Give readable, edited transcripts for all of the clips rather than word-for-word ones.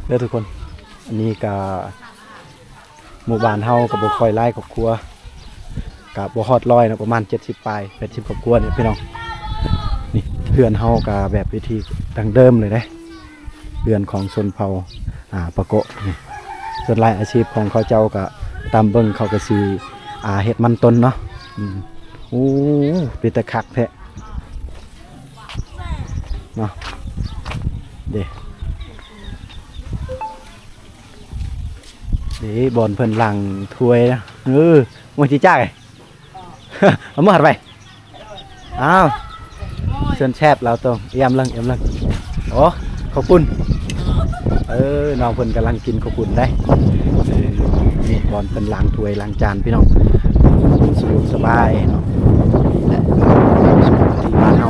เด้อทุกคนอันนี้ก็หมู่บ้านเฮาก็บ่ค่อยหลายครอบครัวก็บ่ฮอด100นะประมาณ70ปลาย80ครอบครัวนี่พี่น้องนี่เฮือนเฮาก็แบบวิธีดั้งเดิมเลยเด้เฮือนของชนเผ่าปะโกะนี่ส่วนรายอาชีพของเขาเจ้าก็ตามเบิ่งเขาก็สิเฮ็ดมันต้นเนาะโอ้เป็นตะคักแท้เนาะเด้บอลเพิ่นหลังถ้วยนะมันสิจ่าย เอามาหัดไปอ้าวเชิญแชบเราตรงเอี่ยมเลิงโอ้ขอบคุณน้องเพิ่นกำลังกินขอบคุณได้นี่บอลเพิ่นล้างถ้วยล้างจานพี่น้องสะดวกสบายเนาะและที่บ้านเฮา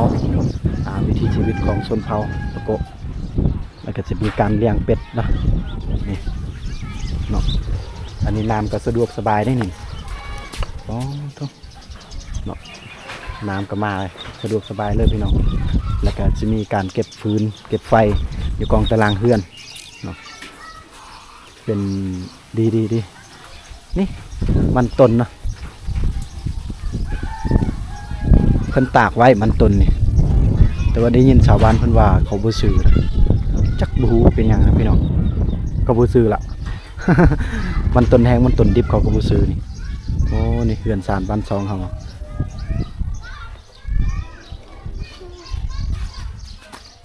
วิถีชีวิตของชนเผ่าตะโกแล้วก็จะมีการเลี้ยงเป็ดนะนี่เนาะอันนี้น้ำก็สะดวกสบายได้นี่อ๋อทุกเนาะน้ำก็มาสะดวกสบายเลยพี่น้องแล้วก็จะมีการเก็บฟืนเก็บไฟอยู่กองตารางเฮือนเนาะเป็นดีนี่มันต้นนะเพิ่นตากไว้มันต้นนี่แต่ว่าได้ยินชาวบ้านเพิ่นว่าเขาบ่ซื้อจักบ่ฮู้เป็นหยังนะพี่น้องก็บ่ซื้อละ มันต้นแห้งมันต้นดิบเขาก็บ่ซื้อนี่โอ้นี่เฮือนศาลบ้านซองเฮา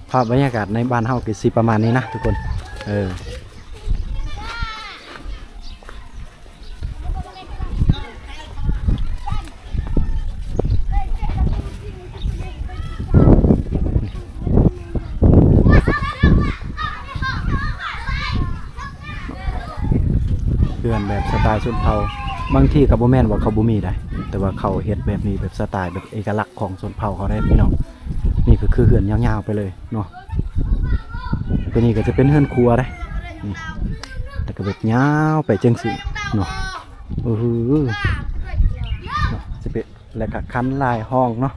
ภาพบรรยากาศในบ้านเฮาก็สิประมาณนี้นะทุกคนเพื่อนแบบสไตล์ชนเผ่าบางที่กับโบแมนว่าเขาบุมีได้แต่ว่าเขาเฮ็ดแบบนี้แบบสไตล์แบบเอกลักษณ์ของชนเผ่าเขาได้พี่น้องนี่ก็คือเฮือนยาวๆไปเลยเนาะตัวนี้ก็จะเป็นเฮือนครัวได้นี่แต่ก็แบบยาวไปจังสิเนาะจะเป็นแล้วก็คันลายห้องเนาะ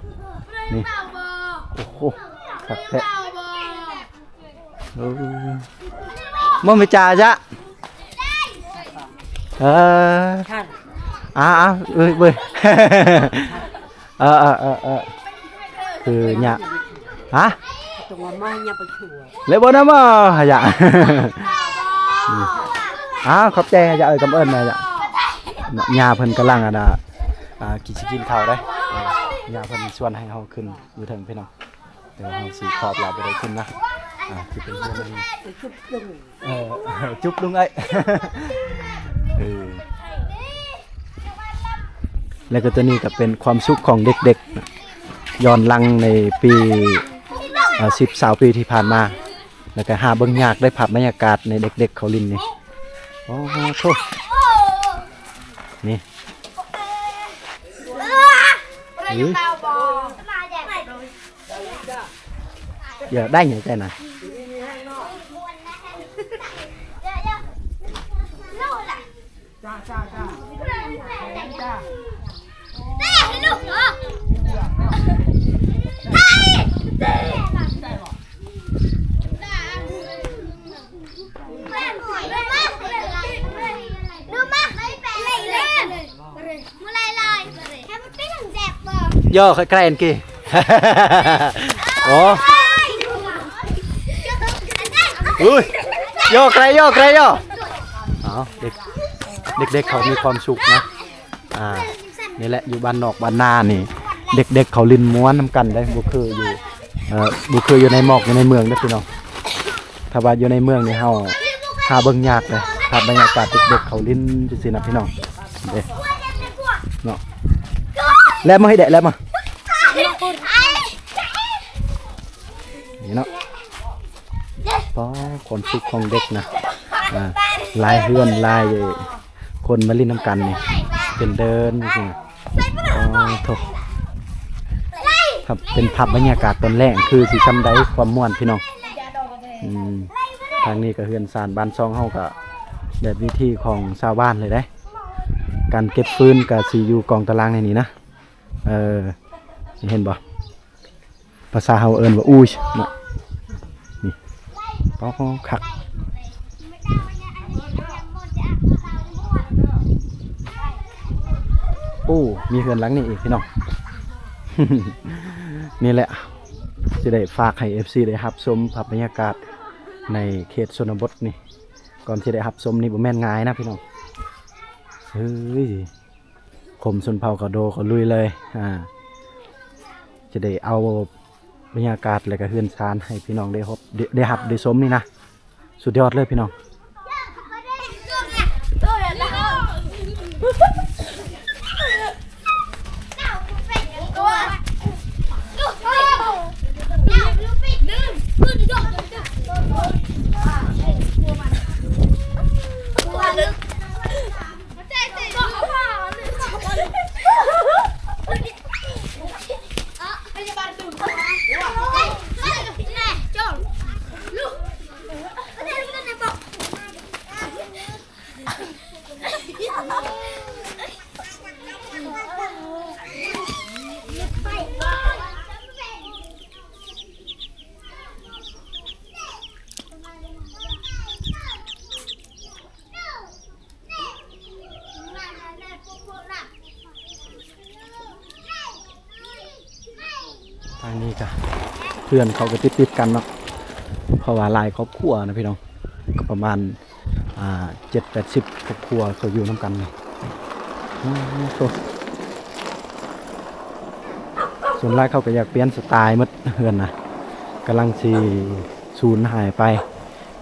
นี่โอ้โหสักแท้มั่งไม่จ่าจ้ะเว้ยเว้ยคือเนี่ยตัวมาเนี่ยไปชัวเลยบ่นะมาอย่าขอบใจอย่ากำเอิญนะอย่ายาเพิ่นกำลังกินข้าวได้ยาเพิ่นชวนให้เฮาขึ้นอยู่ถึงพี่น้องเดี๋ยวเฮาสิขอบเราบ่ได้ขึ้นนะสิเป็นเรื่องนี้จุ๊บลุงเอ้ยแล้วก็ตัวนี้ก็เป็นความสุขของเด็กๆย้อนหลังในปี10-20 ปีที่ผ่านมาแล้วก็หาเบิ่งยากได้ภาพบรรยากาศในเด็กๆเขาลินนี่โอ้โหนี่อย่าได้ไงใจนะย่อใกล้ๆอันกี้โอ้อุ้ยย่อใกล้ย่อเด็กเขามีความสุขนะนี่แหละอยู่บ้านนอกบ้านนานี่เด็กเขาลินม้วนน้ำกันได้บุคืออยู่ในหมอกอยู่ในเมืองได้พี่น้องถ้าว่าอยู่ในเมืองนี่เฮาหาเบิ่งยากเลยภาพบรรยากาศเด็กเขาลินจังซี่นะพี่น้องเด้เนาะแล้วมาให้เด็กแล้วมานี่เนาะความสุขของเด็กนะลายเฮือนลายคนมาลินน้ำกันนี่เป็นเดินจริงๆถูกครับเป็นภาพบรรยากาศตอนแรกคือสิซ้ำได้ความม่วนพี่น้องทางนี้ก็เฮือนซานบ้านซองเฮาก็แบบวิธีของชาวบ้านเลยได้การเก็บฟืนกับสีอยู่กองตารางในนี้นะเห็นบ่ภาษาเฮาเอิ้นว่าอู้ยเนาะนี่ คัก ผู้มีเฮือนหลังนี้อีกพี่น้อง นี่แหละจะได้ฝากให้ FC ได้รับชมภาพบรรยากาศในเขตชนบทนี่ก่อนที่ได้รับชมนี่บ่แม่นง่ายนะพี่น้องเฮ้ยคมชนเผ่ากระโดก็ลุยเลยจะได้เอาบรรยากาศและก็เฮือนชานให้พี่น้องได้รับได้ชมนี่นะสุดยอดเลยพี่น้องทางนี้ก็เพื่อนเขาก็ติดกันเนาะเพราะว่าหลายครอบครัวนะพี่น้องก็ประมาณ7-80 ครอบครัวเขาอยู่น้ำกันเลยส่วนหลายเขาก็อยากเปลี่ยนสไตล์มัดเพื่อนนะกำลังสิสูญหายไป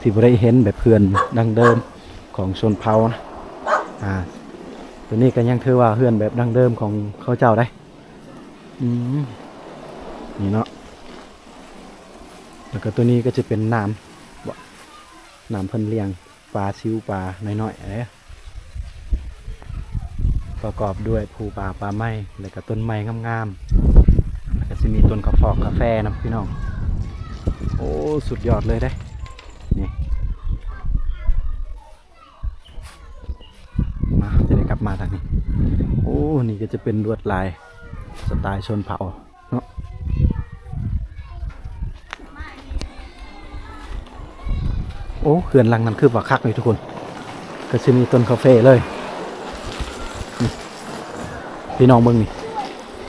ที่บ่ได้เห็นแบบเพื่อนดังเดิมของชนเผ่านะตัวนี้ก็ยังถือว่าเพื่อนแบบดังเดิมของเขาเจ้าได้นี่เนาะแล้วก็ตัวนี้ก็จะเป็นน้ำเพิ่นเลี้ยงปลาซิวปลาน้อยๆประกอบด้วยภูปลาไม้แล้วก็ต้นไม้งามๆแล้วก็จะมีต้นกาแฟนะพี่น้องโอ้สุดยอดเลยได้นี่มาจะได้กลับมาทางนี้โอ้นี่ก็จะเป็นลวดลายสไตล์ชนเผ่าเนาะโอ้เขื่อนลังนั้นคือว่าคักเลยทุกคนก็จะมีต้นกาแฟเลยพี่น้องเบิ่งนี่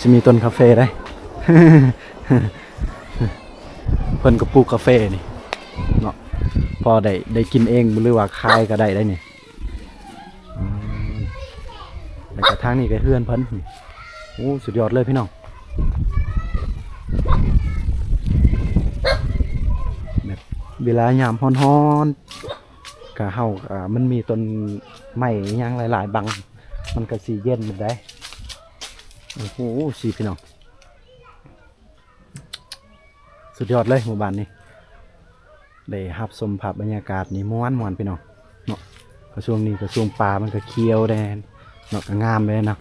จะมีต้นกาแฟได้ เพิ่นก็ปลูกกาแฟนี่เนาะพอได้กินเองหรือว่าขายก็ได้นี่แล้วก็ทางนี้ก็เฮือนเพิ่นโอ้สุดยอดเลยพี่น้องแบบเวลายามฮ้อนๆก็เฮามันมีต้นไม้ย่างหลายๆบังมันก็สิเย็นเหมือนได้โอ้โหสิพี่น้องสุดยอดเลยหมู่บ้านนี้ได้รับชมภาพบรรยากาศนี่ม่วนพี่น้องเนาะเพราะช่วงนี้ก็ช่วงป่ามันก็เขียวแดงเนาะก็งามเลยนะ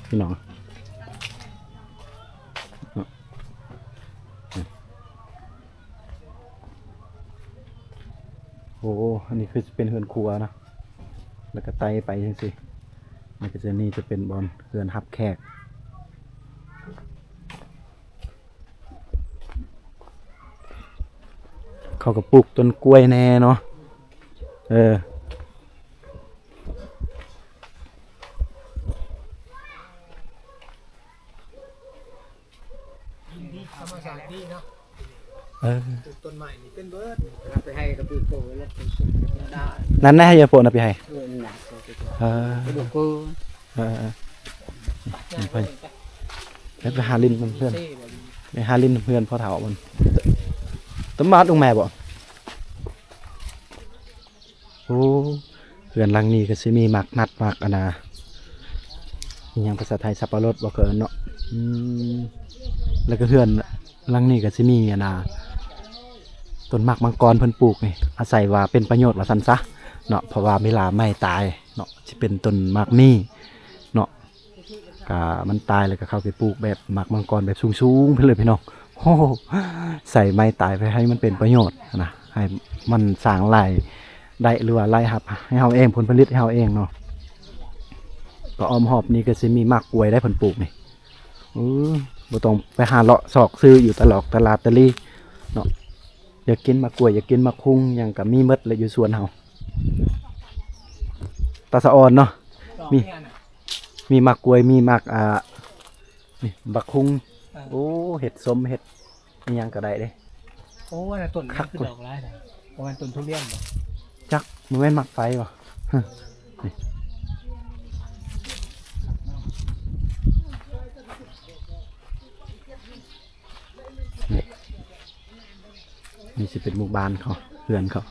พี่น้องโอ้อันนี้คือเป็นเฮือนครัวนะแล้วก็ไต่ไปจังซี่มันก็จะนี่จะเป็นบอนเฮือนรับแขกเขาก็ปลูกต้นกล้วยแน่เนาะธรรมชาติดีเนาะ ปลูกต้นใหม่นี่เป็นเบิร์ดเอาไปให้กับปีโป้แล้วเป็นสุดได้ นั่นนะอย่าโปนนะพี่ให้หนักไปดูกูไปหาลินเพื่อนไปหาลินเพื่อนพ่อเฒ่ามันต้นมาตรงแม่บ่โอ้เพื่อนหลังนี้ก็สิมีหมักนัดหมักอันน่ะยังภาษาไทยสับปะรดบ่เกินเนาะแล้วก็เพื่อนหลังนี้ก็สิมีอันน่ะต้นหมากมังกรเพิ่นปลูกนี่อาศัยว่าเป็นประโยชน์ว่าซั่นซะเนาะเพราะว่าเวลาไม้ตายเนาะสิเป็นต้นหมากนี่เนาะก็มันตายแล้วก็เข้าไปปลูกแบบหมากมังกรแบบสูงๆไปเลยพี่น้องโอ้ใส่ไม้ตายไปให้มันเป็นประโยชน์นะให้มันสร้างรายได้หรือว่าไล่ครับให้เฮาเองผลผลิตให้เฮาเองเนาะก็อ้อมหอบนี่ก็สิมีหมากกล้วยได้ผลปลูกนี่บ่ต้องไปหาเลาะซอกซื้ออยู่ตลาดตะลีเนาะอยากกินมะกล้วยอยากกินมะคุงยังกับมีมดเลยอยู่สวนเฮาตาสะออนเนาะมี มีหมักกล้วยมีหมักนี่บักคุงโอ้เห็ดส้มเห็ดอิหยังก็ได้เด้ โอ้ว่าแต่ต้นนี่คือดอกไม้นะประมาณต้นทุเรียนบ่ จักมันแม่นหมักไฟบ่นี่สิเป็นหมู่บ้านเขาเพื่อนเขา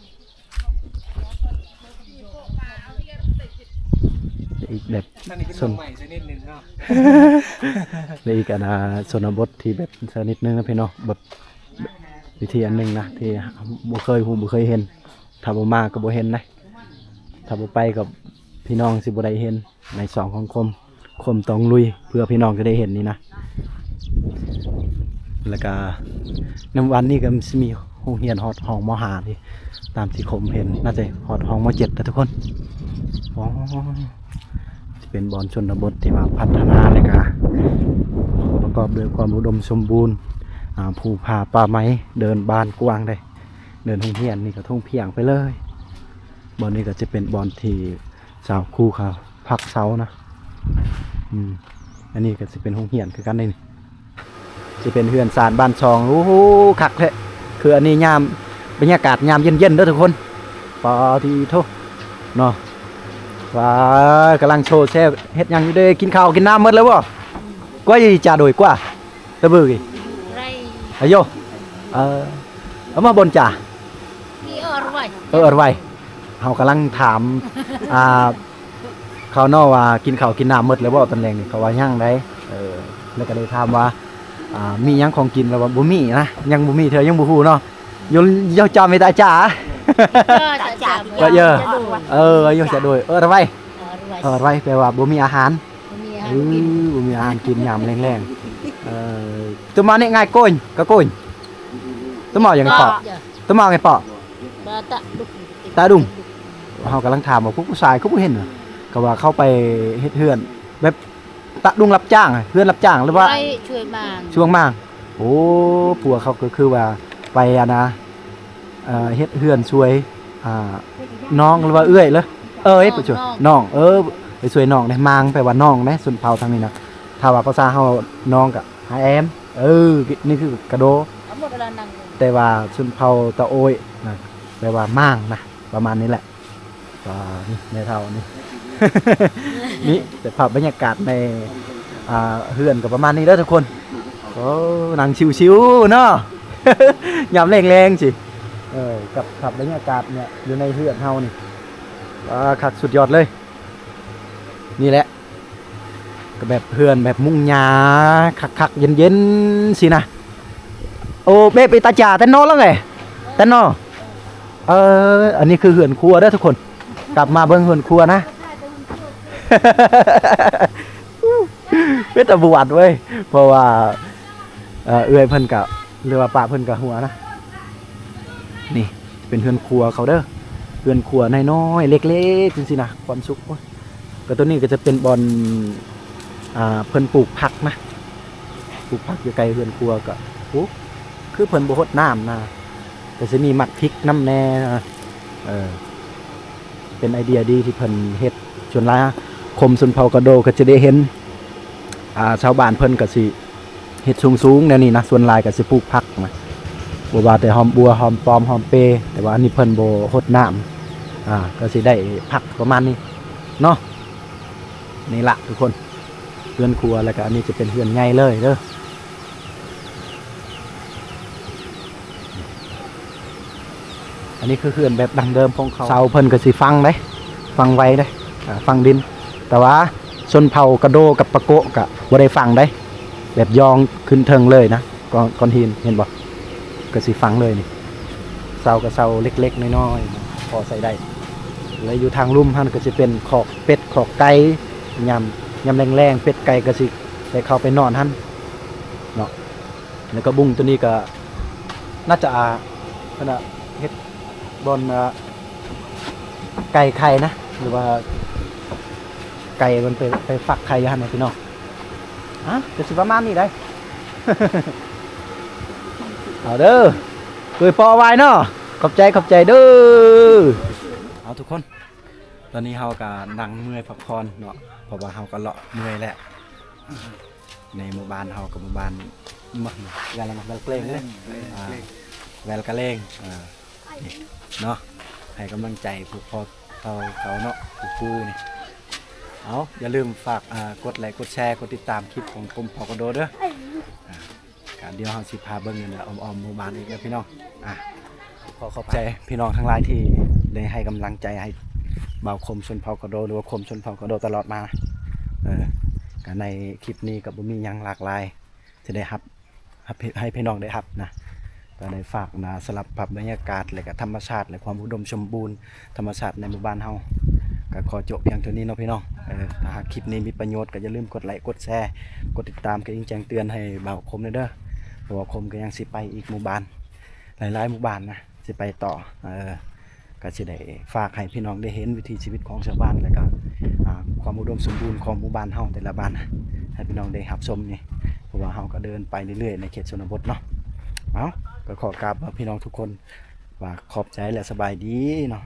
อีกแบบ นั่นนี่เป็น ส่วน ใหม่สักนิดนึงเนาะ และอีกอันชนบทที่แบบชนิดนึงนะพี่น้องแบบวิธีอันหนึงนะที่บ่เคยเห็นถ้าบ่มาก็บ่เห็นนะถ้าบ่ไปกับพี่น้องสิบ่ได้เห็นในสองของคมต้องลุยเพื่อพี่น้องจะได้เห็นนี่นะแล้วก็ในวันนี้ก็สิมีโรงเรียนฮอดห้องม.5ที่ตามที่คมเห็นน่าจะฮอดห้องม.7นะทุกคนอ๋อสิเป็นบอนชนบทที่มาพัฒนาเลยก็ประกอบด้วยความอุดมสมบูรณ์ภูผาป่าไม้เดินบานกว้างได้เดินทุ่งเพียนนี่ก็ทุ่งเพียงไปเลยบอนนี้ก็จะเป็นบอนที่สาวคู่เขาพักเสานะอันนี้ก็จะเป็นทุ่งเพียนคือกันนี่จะเป็นเฮือนสารบ้านชองโอ้โหคักแท้คืออันนี้ยามบรรยากาศยามเย็นๆเด้อทุกคนปอทีโทเนาะว้ากำลังโชว์แซ่บเฮ็ดหยังอยู่เด้กินข้าวกินน้ำหมดแล้วบ่กว่าจะจ่าโดยกว่าตะบึกอี ไร อายุเอามาบนจ่า พี่เออไว้ ไว้เฮากำลังถามเขาเนาะว่ากินข้าวกินน้ำหมดแล้วบ่ตอนแรกนี่เขาว่ายังได้แล้วก็เลยถามว่ามีหยังของกินแล้วว่าบ่มีนะยังบ่มีเธอยังบ่ฮู้เนาะยจำไม่ได้จ่า จ่า ก็เยอะอายุจะโดยทำไมไว้แปลว่าบ่มีอาหารบ่มีอาหารกินยามแรงๆตัวมาเนี่ยง่ายโกนก็โกนตัวมาอย่างเปาะตัวมาไงเปาะตาดุงเฮากำลังถามว่าผู้ชายเขาบ่เห็นเหรอก็ว่าเข้าไปเฮ็ดเฮือนแบบตะดุงรับจ้างเฮือนรับจ้างหรือว่าช่วยมาง ช่วงมางโอ้ผัวเขาก็คือว่าไปนะเฮ็ดเฮือนช่วยน้องหรือว่าเอื้อยเหรอไปช่วยน้องไปช่วยน้องได้มางไปว่าน้องนะส่วนเผาทางนี้นะถ้าว่าภาษาเฮาน้องก็หาแอมนี่คือกระโดแต่ว่าส่วนเผาตะโอยนะแปลว่ามางนะประมาณนี้แหละก็นี่ในเท่านี้ นี่แต่ภาพบรรยากาศในเฮือนก็ประมาณนี้เด้อทุกคนก็นั่งชิวๆเนาะ ยามแรงๆสิกับขับบรรยากาศเนี่ยอยู่ในเฮือนเฮานี่คักสุดยอดเลยนี่แหละก็แบบเฮือนแบบมุ้งหญ้าคักๆเย็นๆสินะโอ้เบ๊ไปตาจ่าแต่นอนแล้วไงแต่นอนอันนี้คือเฮือนครัวเด้อทุกคนกลับมาเบิ่งเฮือนครัวนะ เป็นตะบวดเว้ยเพราะว่าเอื้อยเพิ่นกับหรือว่าป้าเพิ่นกับหัวนะนี่เป็นเฮือนครัวเขาเด้อเฮือนครัวน้อยๆเล็กๆจริงๆนะความสุขก็ตัวนี้ก็จะเป็นบอนเพิ่นปลูกผักนะปลูกผักอยู่ไกลเฮือนครัวก็คือเพิ่นบ่รดน้ำนะแต่จะมีหมักพริกน้ำแน่นะเป็นไอเดียดีที่เพิ่นเฮ็ดชวนหลายคมสุนเผากระโดก็จะได้เห็นชาวบ้านเพิ่นก็สิเฮ็ดสูงๆแนวนี้นะส่วนหลายก็สิปลูกผักนะบ่ว่าแต่หอมบัวหอมปอมหอมเปแต่ว่าอันนี้เพิ่นบ่รดน้ำก็สิได้ผักประมาณนี้เนาะนี่ล่ะทุกคนเฮือนครัวแล้วก็อันนี้จะเป็นเฮือนใหญ่เลยเด้ออันนี้คือเฮือนแบบดั้งเดิมของเขาเสาเพิ่นก็สิฟังได้ฟังไว้ได้ฟังดินแต่ว่าชนเผ่ากระโดกับปะโกะก็บ่ได้ฟังได้แบบยองขึ้นเทิงเลยนะก้อนหินเห็นบ่ก็สิฟังเลยนี่เสากับเสาเล็กๆน้อยๆพอใส่ได้แล้วอยู่ทางลุ่มท่านก็จะเป็นขอกเป็ดขอกไก่ยำแรงๆเป็ดไก่ก็สิได้เข้าไปนอนท่านเนาะแล้วก็บุ้งตัวนี้ก็น่าจะขณะเฮ็ดบอนไก่ไข่นะหรือว่าไก่มันไปฟักไข่ยันนะพี่น้องจะสิประมาณนี้ได้ เอาเด้อคุยปอไว้เนาะขอบใจเด้อเอาทุกคน ตอนนี้เฮาก็นั่งเมื่อยพักผ่อนเนาะเพราะว่าเฮาก็เลาะเมื่อยแล้วในหมู่บ้านเฮากับหมู่บ้านมักแวลมักแวลเกรงเลยแวลกะเลงนี่เนาะให้กำลังใจพวกพ่อเขาเนาะผู้นี่เอาอย่าลืมฝากกดไลค์กดแชร์กดติดตามคลิปของกรมพกโดเด้อการเดียวเฮาสิพาเบิ่งกันอ้อมหมู่บ้านอีกแล้วพี่น้องขอขอบใจพี่น้องทั้งหลายที่ได้ให้กำลังใจให้บ่าวคมชนเผ่ากระโดหรือว่าคมชนเผ่ากระโดตลอดมาการในคลิปนี้ก็บ่มีหยังหลากหลายจะได้รับให้พี่น้องได้รับนะก็ได้ฝากนะสลับปรับบรรยากาศและก็ธรรมชาติและความอุดมสมบูรณ์ธรรมชาติในหมู่บ้านเฮาก็ขอจบเพียงเท่านี้เนาะพี่น้องถ้าหากคลิปนี้มีประโยชน์ก็อย่าลืมกดไลค์กดแชร์กดติดตามกระดิ่งแจ้งเตือนให้บ่าวคมเด้อเพราะว่าคมก็ยังสิไปอีกหมู่บ้านหลายๆหมู่บ้านนะสิไปต่อก็จะได้ฝากให้พี่น้องได้เห็นวิถีชีวิตของชาวบ้านและก็ความอุดมสมบูรณ์ของหมู่บ้านเฮาแต่ละบ้านให้พี่น้องได้รับชมนี่เพราะว่าเฮาก็เดินไปเรื่อยๆในเขตชนบทเนาะก็ขอกราบพี่น้องทุกคนว่าขอบใจและสบายดีเนาะ